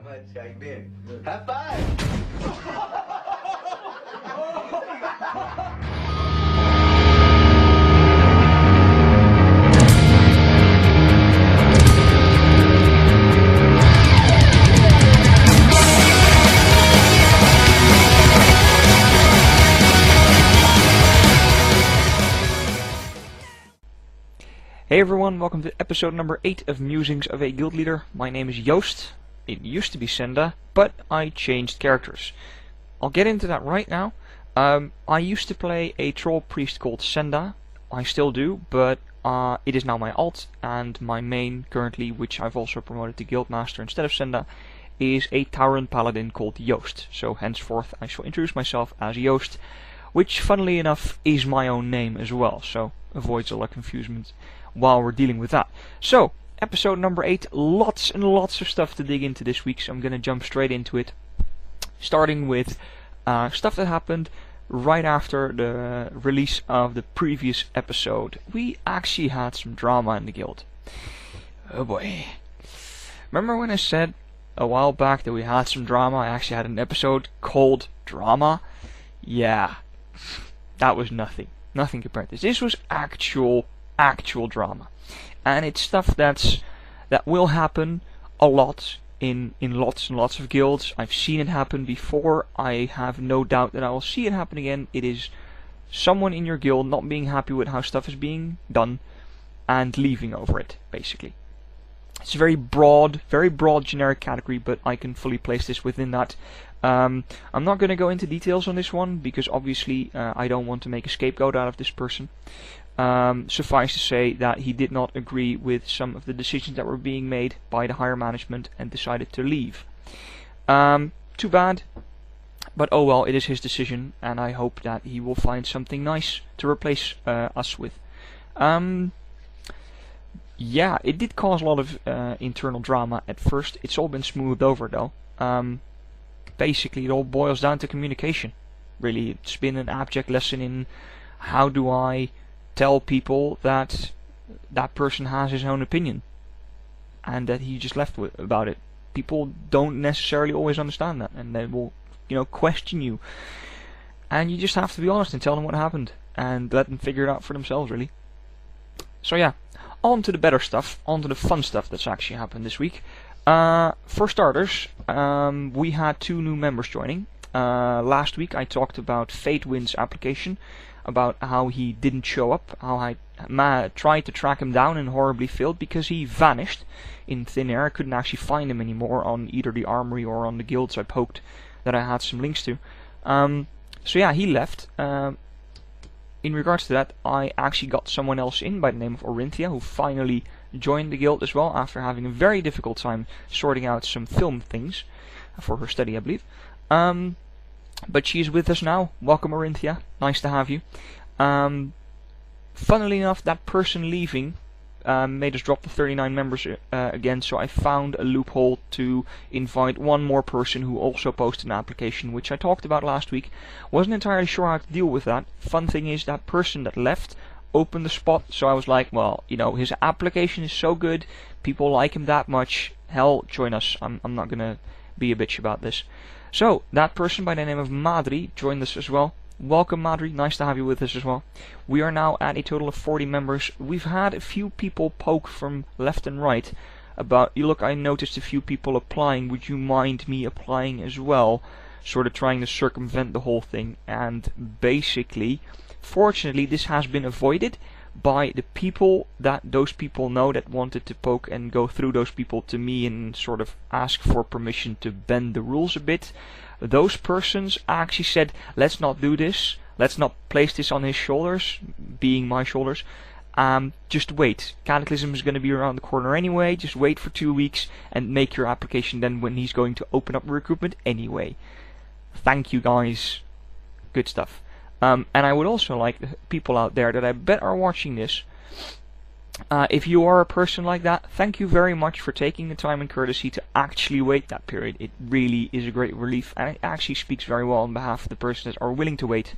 much. How you been? High five! Hey everyone, welcome to episode number 8 of Musings of a Guild Leader. My name is Joost. It used to be Senda, but I changed characters. I'll get into that right now. I used to play a troll priest called Senda. I still do, but it is now my alt, and my main currently, which I've also promoted to Guildmaster instead of Senda, is a Tauren paladin called Joost. So henceforth I shall introduce myself as Joost, which funnily enough is my own name as well, so avoids all that confusion while we're dealing with that. So, episode number 8, lots and lots of stuff to dig into this week, so I'm going to jump straight into it. Starting with stuff that happened right after the release of the previous episode. We actually had some drama in the guild. Oh boy. Remember when I said a while back that we had some drama? I actually had an episode called Drama. Yeah, that was nothing. Nothing compared to this. This was actual drama, and it's stuff that will happen a lot in lots and lots of guilds. I've seen it happen before. I have no doubt that I will see it happen again. It is someone in your guild not being happy with how stuff is being done and leaving over it, basically. It's a very broad generic category, but I can fully place this within that. I'm not going to go into details on this one because obviously I don't want to make a scapegoat out of this person. Suffice to say that he did not agree with some of the decisions that were being made by the higher management and decided to leave. Too bad, but oh well, it is his decision, and I hope that he will find something nice to replace us with. Yeah, it did cause a lot of internal drama at first. It's all been smoothed over though. Basically, it all boils down to communication. Really, it's been an abject lesson in how do I tell people that that person has his own opinion and that he just left about it. People don't necessarily always understand that, and they will, question you. And you just have to be honest and tell them what happened and let them figure it out for themselves, really. So yeah, on to the better stuff, on to the fun stuff that's actually happened this week. For starters, we had 2 new members joining. Last week I talked about Fatewind's application, about how he didn't show up, how I tried to track him down and horribly failed because he vanished in thin air. I couldn't actually find him anymore on either the armory or on the guilds I poked that I had some links to. So yeah, he left. In regards to that, I actually got someone else in by the name of Orinthia, who finally joined the guild as well after having a very difficult time sorting out some film things for her study, I believe. But she's with us now. Welcome, Orinthia. Nice to have you. Funnily enough, that person leaving made us drop the 39 members again, so I found a loophole to invite one more person who also posted an application, which I talked about last week. Wasn't entirely sure how to deal with that. Fun thing is, that person that left opened the spot, so I was like, well, his application is so good, people like him that much, hell, join us. I'm not gonna be a bitch about this. So, that person by the name of Madri joined us as well. Welcome, Madri, nice to have you with us as well. We are now at a total of 40 members. We've had a few people poke from left and right about, look, I noticed a few people applying, would you mind me applying as well? Sort of trying to circumvent the whole thing, and basically, fortunately, this has been avoided by the people that those people know that wanted to poke and go through those people to me and sort of ask for permission to bend the rules a bit. Those persons actually said, let's not do this, let's not place this on his shoulders, being my shoulders. Just wait. Cataclysm is going to be around the corner anyway, just wait for 2 weeks and make your application then when he's going to open up recruitment anyway. Thank you guys. Good stuff. And I would also like the people out there that I bet are watching this, if you are a person like that, thank you very much for taking the time and courtesy to actually wait that period. It really is a great relief, and it actually speaks very well on behalf of the persons that are willing to wait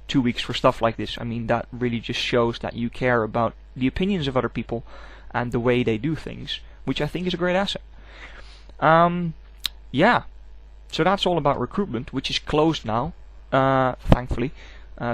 2 weeks for stuff like this. I mean, that really just shows that you care about the opinions of other people and the way they do things, which I think is a great asset. yeah, so that's all about recruitment, which is closed now, thankfully.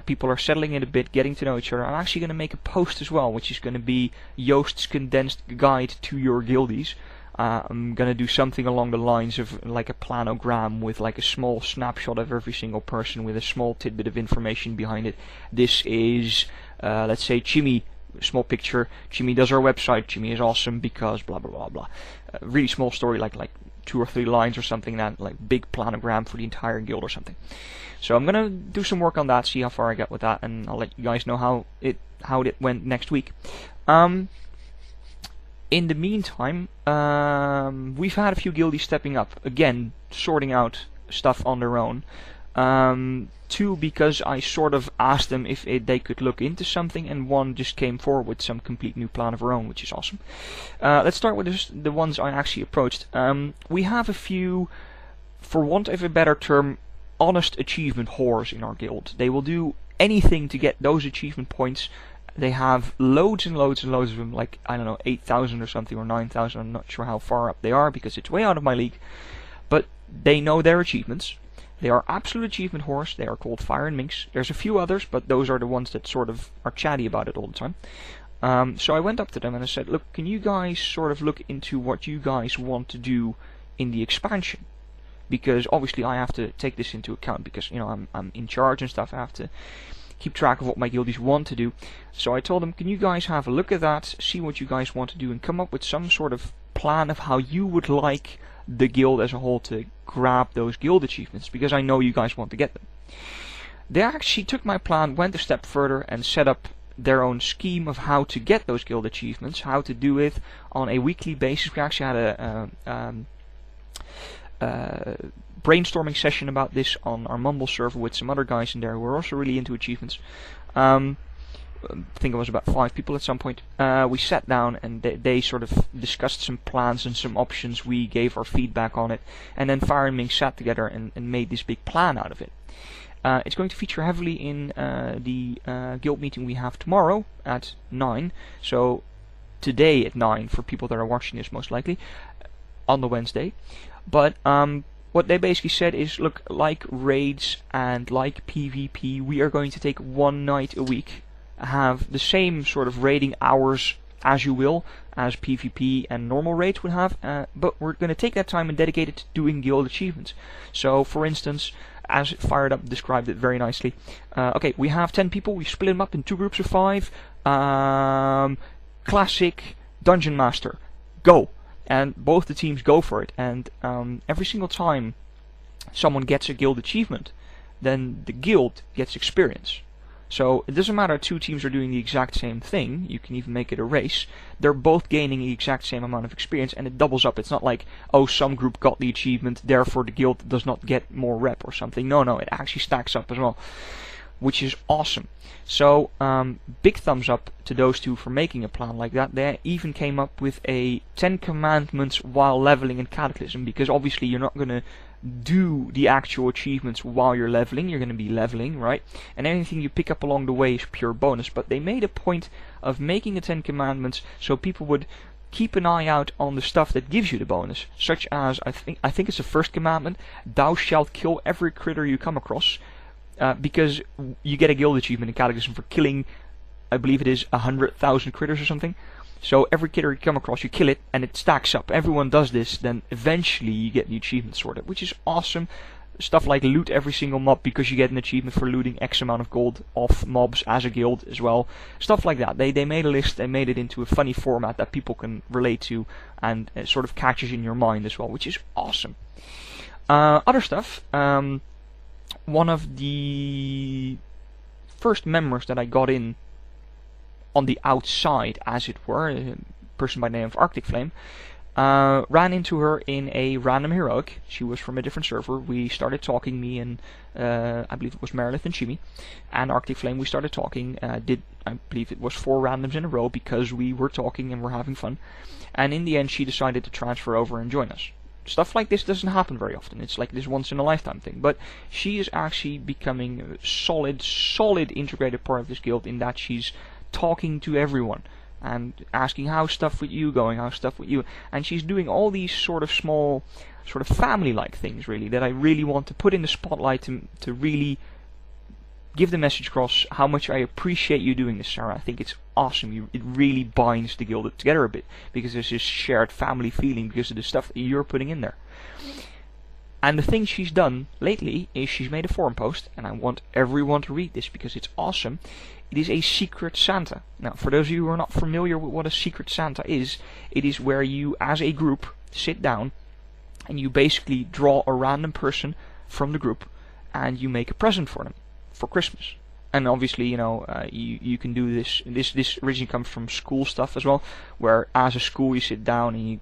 People are settling in a bit, getting to know each other. I'm actually going to make a post as well, which is going to be Joost's condensed guide to your guildies. I'm going to do something along the lines of like a planogram with like a small snapshot of every single person with a small tidbit of information behind it. This is, let's say, Chimmy, small picture. Chimmy does our website. Chimmy is awesome because blah blah blah blah. Really small story, like 2 or 3 lines or something, that like big planogram for the entire guild or something. So I'm gonna do some work on that, see how far I get with that, and I'll let you guys know how it went next week. In the meantime, we've had a few guildies stepping up, again, sorting out stuff on their own. 2, because I sort of asked them if they could look into something, and 1 just came forward with some complete new plan of her own, which is awesome. Let's start with the ones I actually approached. We have a few, for want of a better term, honest achievement whores in our guild. They will do anything to get those achievement points. They have loads and loads and loads of them, like, I don't know, 8,000 or something, or 9,000, I'm not sure how far up they are, because it's way out of my league. But they know their achievements. They are absolute achievement whores. They are called Fire and Minx. There's a few others, but those are the ones that sort of are chatty about it all the time. So I went up to them and I said, look, can you guys sort of look into what you guys want to do in the expansion? Because obviously I have to take this into account, because, you know, I'm in charge and stuff. I have to keep track of what my guildies want to do. So I told them, can you guys have a look at that, see what you guys want to do, and come up with some sort of plan of how you would like the guild as a whole to grab those guild achievements, because I know you guys want to get them. They actually took my plan, went a step further, and set up their own scheme of how to get those guild achievements, how to do it on a weekly basis. We actually had a brainstorming session about this on our Mumble server with some other guys in there who are also really into achievements. I think it was about 5 people at some point. We sat down and they sort of discussed some plans and some options. We gave our feedback on it, and then Fire and Ming sat together and made this big plan out of it. It's going to feature heavily in the guild meeting we have tomorrow at 9. So today at 9 for people that are watching this, most likely on the Wednesday. But what they basically said is, look, like raids and like PvP, we are going to take 1 night a week, have the same sort of raiding hours as you will as PvP and normal raids would have, but we're going to take that time and dedicate it to doing guild achievements. So for instance, as Fired Up described it very nicely, okay, we have 10 people, we split them up in 2 groups of 5, classic Dungeon Master, go! And both the teams go for it, and every single time someone gets a guild achievement, then the guild gets experience. So it doesn't matter 2 teams are doing the exact same thing, you can even make it a race, they're both gaining the exact same amount of experience, and it doubles up. It's not like, oh, some group got the achievement, therefore the guild does not get more rep or something. No, it actually stacks up as well, which is awesome. So big thumbs up to those 2 for making a plan like that. They even came up with a 10 commandments while leveling in Cataclysm, because obviously you're not going to do the actual achievements while you're leveling. You're going to be leveling, right? And anything you pick up along the way is pure bonus. But they made a point of making a 10 commandments so people would keep an eye out on the stuff that gives you the bonus, such as I think it's the first commandment: thou shalt kill every critter you come across. Because you get a guild achievement in Cataclysm for killing, I believe it is 100,000 critters or something. So every critter you come across, you kill it, and it stacks up. Everyone does this, then eventually you get the achievement sorted, which is awesome. Stuff like loot every single mob because you get an achievement for looting X amount of gold off mobs as a guild as well. Stuff like that. They made a list and made it into a funny format that people can relate to, and sort of catches in your mind as well, which is awesome. Other stuff. One of the first members that I got in on the outside, as it were, a person by the name of Arctic Flame, ran into her in a random heroic. She was from a different server. We started talking, me and I believe it was Meredith and Chimmy, and Arctic Flame. We started talking, I believe it was 4 randoms in a row, because we were talking and were having fun, and in the end she decided to transfer over and join us. Stuff like this doesn't happen very often. It's like this once in a lifetime thing. But she is actually becoming a solid integrated part of this guild, in that she's talking to everyone. and asking how's stuff with you going, how's stuff with you, and she's doing all these sort of small, sort of family-like things really that I really want to put in the spotlight to really give the message across how much I appreciate you doing this, Sarah. I think it's awesome. It really binds the guild together a bit because there's this shared family feeling because of the stuff that you're putting in there. And the thing she's done lately is she's made a forum post, and I want everyone to read this because it's awesome. It is a Secret Santa. Now, for those of you who are not familiar with what a Secret Santa is, it is where you, as a group, sit down and you basically draw a random person from the group and you make a present for them for Christmas. And obviously, you know, you can do this. This originally comes from school stuff as well, where as a school you sit down and you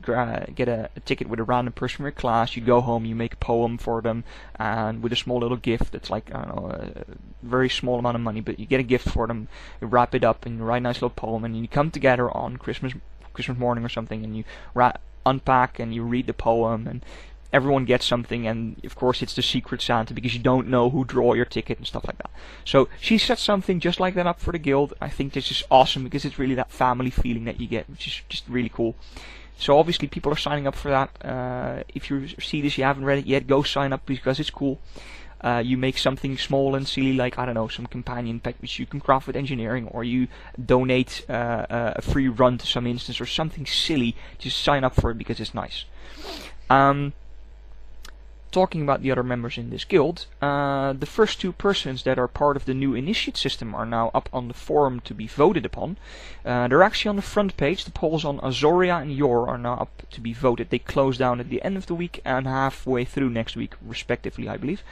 get a ticket with a random person from your class. You go home, you make a poem for them, and with a small little gift that's like, I don't know, a very small amount of money, but you get a gift for them. You wrap it up and you write a nice little poem, and you come together on Christmas morning or something, and you unpack and you read the poem, and everyone gets something, and of course it's the Secret Santa because you don't know who draw your ticket and stuff like that. So she set something just like that up for the guild. I think this is awesome because it's really that family feeling that you get, which is just really cool. So obviously people are signing up for that. If you see this, you haven't read it yet, go sign up because it's cool. You make something small and silly, like, I don't know, some companion pet which you can craft with engineering, or you donate a free run to some instance or something silly. Just sign up for it because it's nice. Talking about the other members in this guild, the first 2 persons that are part of the new initiate system are now up on the forum to be voted upon. They're actually on the front page. The polls on Azoria and Yor are now up to be voted. They close down at the end of the week and halfway through next week, respectively, I believe.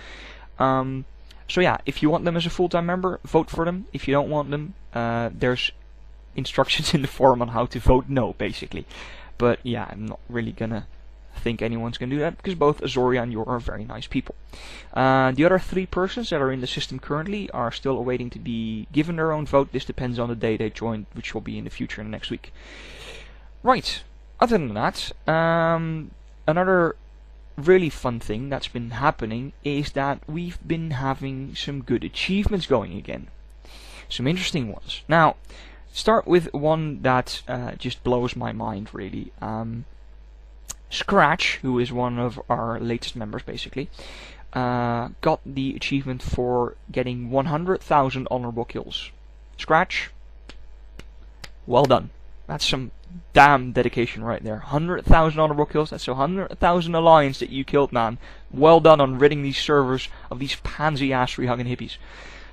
So yeah, if you want them as a full-time member, vote for them. If you don't want them, there's instructions in the forum on how to vote no, basically. But yeah, I'm not really gonna think anyone's going to do that because both Azoria and Yor are very nice people. The other 3 persons that are in the system currently are still awaiting to be given their own vote. This depends on the day they join, which will be in the future next week. Right, other than that, another really fun thing that's been happening is that we've been having some good achievements going again. Some interesting ones. Now, start with one that just blows my mind really. Scratch, who is one of our latest members basically, got the achievement for getting 100,000 honorable kills. Scratch, well done. That's some damn dedication right there. 100,000 honorable kills, that's 100,000 alliance that you killed, man. Well done on ridding these servers of these pansy ass rehugging hippies.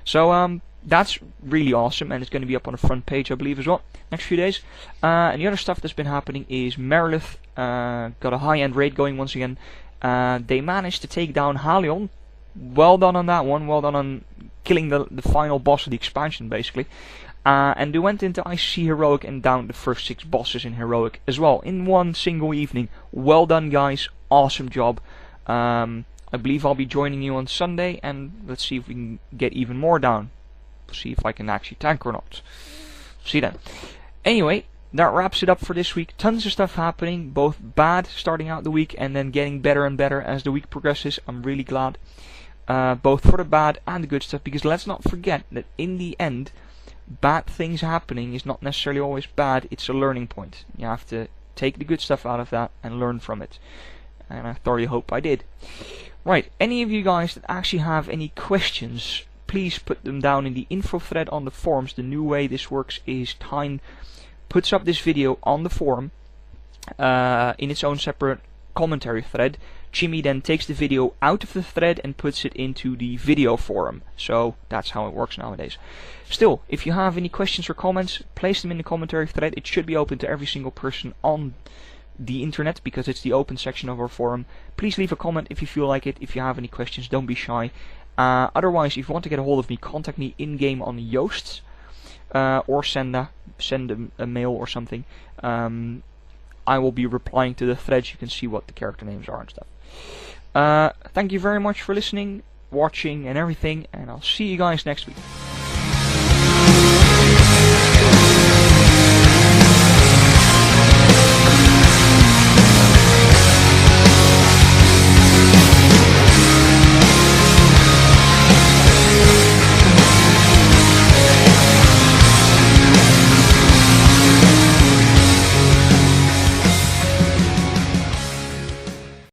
So that's really awesome, and it's going to be up on the front page I believe as well next few days. And the other stuff that's been happening is Merilith got a high-end raid going once again. They managed to take down Halion. Well done on that one. Well done on killing the final boss of the expansion, basically. And they went into ICC Heroic and downed the first 6 bosses in Heroic as well in one single evening. Well done, guys. Awesome job. I believe I'll be joining you on Sunday, and let's see if we can get even more down. See if I can actually tank or not. See then. Anyway, that wraps it up for this week. Tons of stuff happening, both bad starting out the week and then getting better and better as the week progresses. I'm really glad. Both for the bad and the good stuff, because let's not forget that in the end, bad things happening is not necessarily always bad. It's a learning point. You have to take the good stuff out of that and learn from it. And I thoroughly hope I did. Right, any of you guys that actually have any questions, please put them down in the info thread on the forums. The new way this works is Tyne puts up this video on the forum in its own separate commentary thread. Jimmy then takes the video out of the thread and puts it into the video forum. So that's how it works nowadays. Still, if you have any questions or comments, place them in the commentary thread. It should be open to every single person on the internet because it's the open section of our forum. Please leave a comment if you feel like it. If you have any questions, don't be shy. Otherwise, if you want to get a hold of me, contact me in-game on Yoast or send a mail or something. I will be replying to the threads. You can see what the character names are and stuff. Thank you very much for listening, watching and everything, and I'll see you guys next week.